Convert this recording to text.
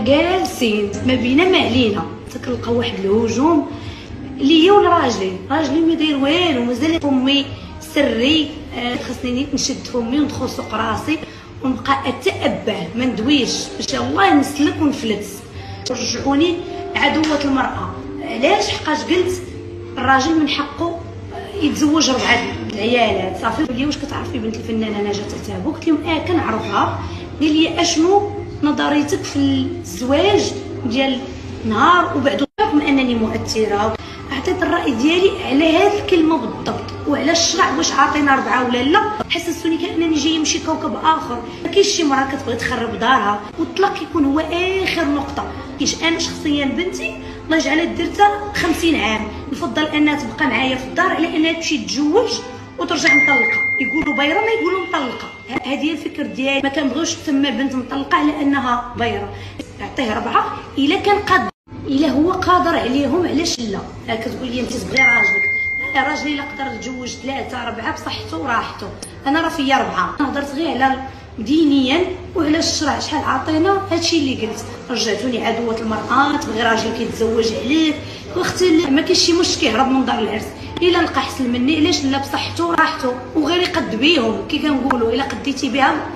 جالسين ما بينا ما علينا، تكنلقى واحد الهجوم ليا ولراجلي. راجلي ما داير والو، مازال فمي سري. خاصني نشد فمي وندخل سوق راسي ونبقى اتأبه ما ندويش باش الله نسلك ونفلت. رجعوني عدوة المرأة. علاش؟ حقاش قلت الراجل من حقه يتزوج 4 العيالات. صافي قال لي واش كتعرفي بنت الفنانه نجاة عتابو؟ قلت لهم كنعرفها. قال لي اشنو نظريتك في الزواج ديال نهار وبعد؟ رغم انني مؤثره اعطيت الراي ديالي على هذه الكلمه بالضبط وعلى الشرع، واش عاطينا 4 ولا لا. حسستوني كانني جايه من شي كوكب اخر. ما كاينش شي مراه كتبغي تخرب دارها والطلاق كيكون هو اخر نقطه. كاينش انا شخصيا بنتي الله يجعلها درتها 50 عام، نفضل انها تبقى معايا في الدار على انها تمشي تتزوج وترجع مطلقه. يقولوا بايره ما يقولوا مطلقه. هذه هي الفكر ديالي. ما كنبغيوش تسمى بنت مطلقه على انها بايره. يعطيه 4 الا كان قادر، الا هو قادر عليهم علاش لا. كتقول لي انت تبغي راجلك، راجلي الا قدر يتزوج 3 4 بصحته وراحته. انا راه فيا 4. انا هضرت غير على دينيا وعلى الشرع شحال عطينا. هادشي اللي قلت. رجعتوني عدوة المرأة، تبغي راجل كيتزوج عليك. واختي ما كاينش شي مشكل يهرب من دار العرس. الا لقى احسن مني علاش لا، بصحته وراحته وغير يقد بيهم كي كنقولوا. الا قديتي بها